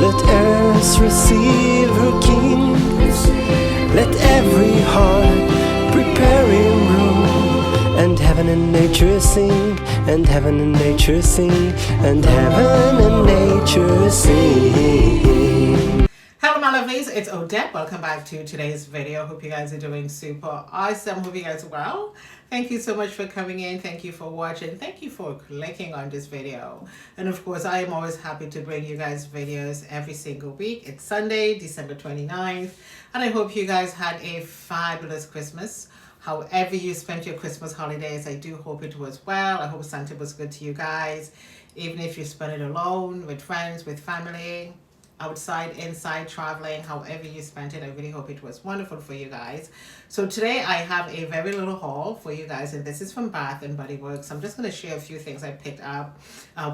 Let earth receive her king. Let every heart preparing room. And heaven and nature sing, and heaven and nature sing, and heaven and nature sing. Hello my lovelies, it's Odette. Welcome back to today's video. Hope you guys are doing super awesome. Hope you guys are well. Thank you so much for coming in. Thank you for watching. Thank you for clicking on this video. And of course, I am always happy to bring you guys videos every single week. It's Sunday, December 29th. And I hope you guys had a fabulous Christmas. However you spent your Christmas holidays, I do hope it was well. I hope Santa was good to you guys. Even if you spent it alone, with friends, with family, outside, inside, traveling, however you spent it, I really hope it was wonderful for you guys. So today I have a very little haul for you guys, and this is from bathandbodyworks. I'm just going to share a few things I picked up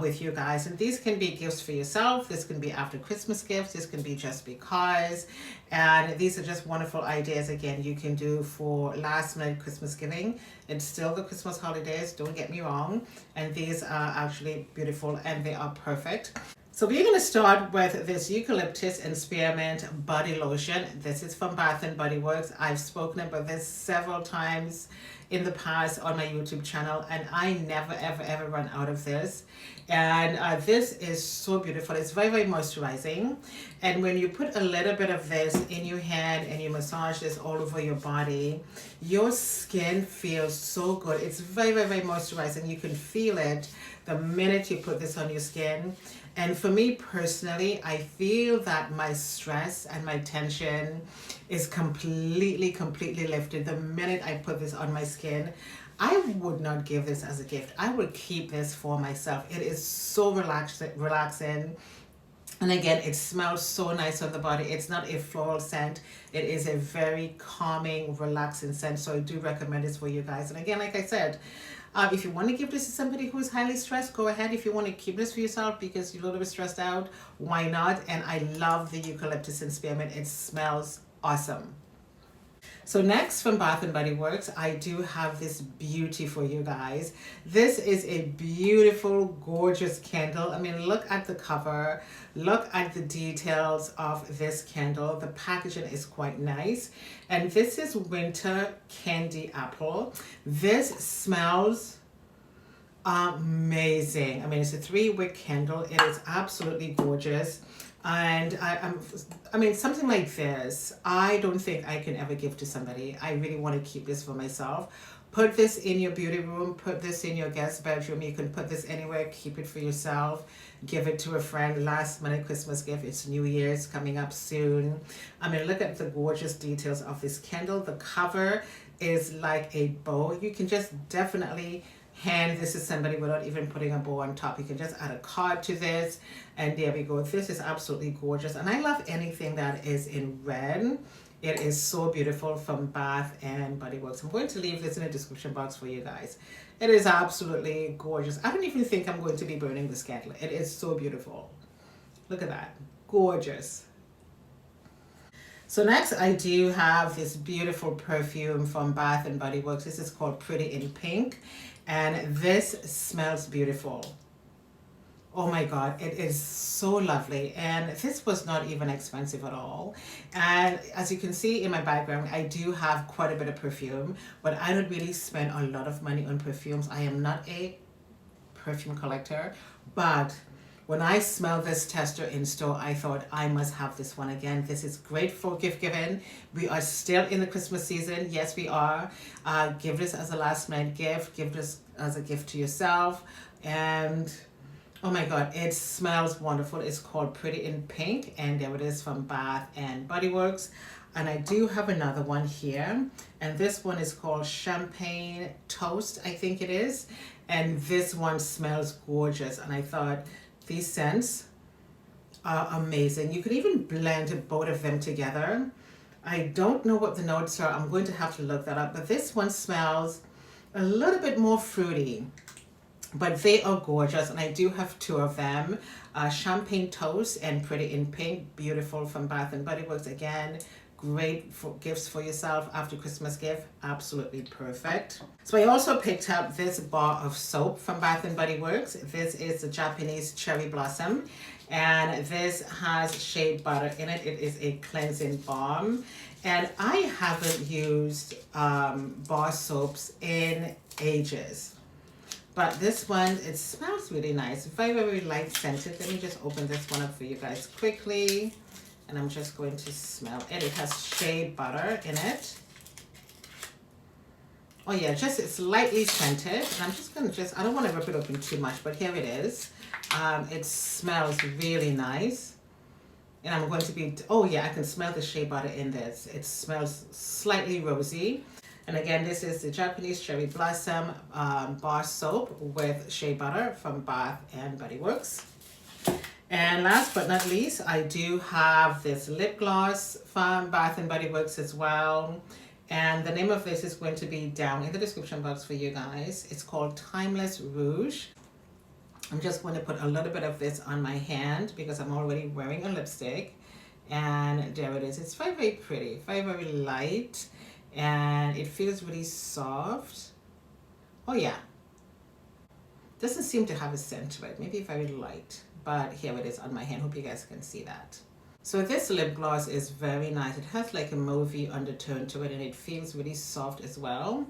with you guys, and these can be gifts for yourself. This can be after Christmas gifts. This can be just because, and these are just wonderful ideas again you can do for last minute Christmas giving. It's still the Christmas holidays, don't get me wrong, and these are actually beautiful and they are perfect. So we're going to start with this Eucalyptus and Spearmint body lotion. This is from Bath & Body Works. I've spoken about this several times in the past on my YouTube channel, and I never ever run out of this. And this is so beautiful. It's very moisturizing, and when you put a little bit of this in your hand and you massage this all over your body, your skin feels so good. It's very moisturizing. You can feel it the minute you put this on your skin. And for me personally, I feel that my stress and my tension is completely lifted the minute I put this on my skin. I would not give this as a gift. I would keep this for myself. It is so relaxing. And again, it smells so nice on the body. It's not a floral scent. It is a very calming, relaxing scent. So I do recommend this for you guys. And again, like I said, if you want to give this to somebody who is highly stressed, go ahead. If you want to keep this for yourself because you're a little bit stressed out, why not? And I love the Eucalyptus and Spearmint. It smells awesome. So next from Bath & Body Works, I do have this beauty for you guys. This is a beautiful, gorgeous candle. I mean, look at the cover. Look at the details of this candle. The packaging is quite nice. And this is Winter Candy Apple. This smells amazing. I mean, it's a 3-wick candle. It is absolutely gorgeous. And I mean, something like this, I don't think I can ever give to somebody. I really want to keep this for myself. Put this in your beauty room, put this in your guest bedroom. You can put this anywhere, keep it for yourself, give it to a friend, last minute Christmas gift. It's New Year's coming up soon. I mean, look at the gorgeous details of this candle. The cover is like a bow. You can just definitely hand this to somebody without even putting a bow on top. You can just add a card to this, and there we go. This is absolutely gorgeous, and I love anything that is in red. It is so beautiful from Bath & Body Works. I'm going to leave this in the description box for you guys. It is absolutely gorgeous. I don't even think I'm going to be burning this candle. It is so beautiful. Look at that. Gorgeous. So next I do have this beautiful perfume from Bath & Body Works. This is called Pretty in Pink, and this smells beautiful. Oh my God, it is so lovely. And this was not even expensive at all. And as you can see in my background, I do have quite a bit of perfume, but I don't really spend a lot of money on perfumes. I am not a perfume collector, but when I smelled this tester in store, I thought I must have this one again. This is great for gift giving. We are still in the Christmas season. Yes, we are. Give this as a last minute gift. Give this as a gift to yourself. And oh my God, it smells wonderful. It's called Pretty in Pink, and there it is from Bath & Body Works. And I do have another one here, and this one is called Champagne Toast, I think it is. And this one smells gorgeous, and I thought these scents are amazing. You could even blend both of them together. I don't know what the notes are. I'm going to have to look that up, but this one smells a little bit more fruity. But they are gorgeous, and I do have 2 of them. Champagne Toast and Pretty in Pink. Beautiful from Bath & Body Works. Again, great for gifts for yourself after Christmas gift. Absolutely perfect. So I also picked up this bar of soap from Bath & Body Works. This is the Japanese Cherry Blossom. And this has shea butter in it. It is a cleansing balm. And I haven't used bar soaps in ages. But this one, it smells really nice. Very, very light scented. Let me just open this one up for you guys quickly. And I'm just going to smell it. It has shea butter in it. Oh yeah, just it's lightly scented. And I'm just gonna I don't want to rip it open too much, but here it is. It smells really nice. And I'm going to be, oh yeah, I can smell the shea butter in this. It smells slightly rosy. And again, this is the Japanese Cherry Blossom bar soap with shea butter from Bath and Body Works. And last but not least, I do have this lip gloss from Bath and Body Works as well. And the name of this is going to be down in the description box for you guys. It's called Timeless Rouge. I'm just going to put a little bit of this on my hand because I'm already wearing a lipstick. And there it is. It's very, very pretty, very, very light. And it feels really soft. Oh yeah. Doesn't seem to have a scent to it. Maybe very light. But here it is on my hand. Hope you guys can see that. So this lip gloss is very nice. It has like a mauvey undertone to it and it feels really soft as well.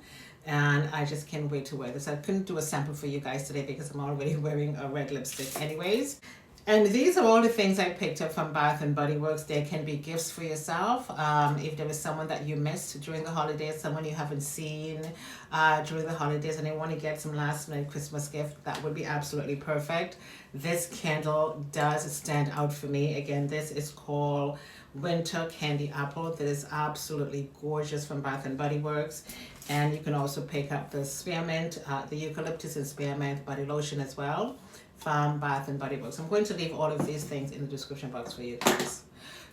And I just can't wait to wear this. I couldn't do a sample for you guys today because I'm already wearing a red lipstick anyways. And these are all the things I picked up from Bath and Body Works. They can be gifts for yourself. If there is someone that you missed during the holidays, someone you haven't seen during the holidays and they want to get some last minute Christmas gift, that would be absolutely perfect. This candle does stand out for me. Again, this is called Winter Candy Apple. That is absolutely gorgeous from Bath and Body Works. And you can also pick up the Spearmint, the Eucalyptus and Spearmint body lotion as well from Bath and Body Works. I'm going to leave all of these things in the description box for you guys.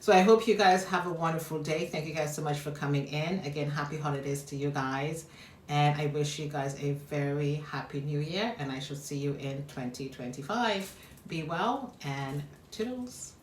So I hope you guys have a wonderful day. Thank you guys so much for coming in. Again, happy holidays to you guys. And I wish you guys a very happy new year. And I shall see you in 2025. Be well and toodles.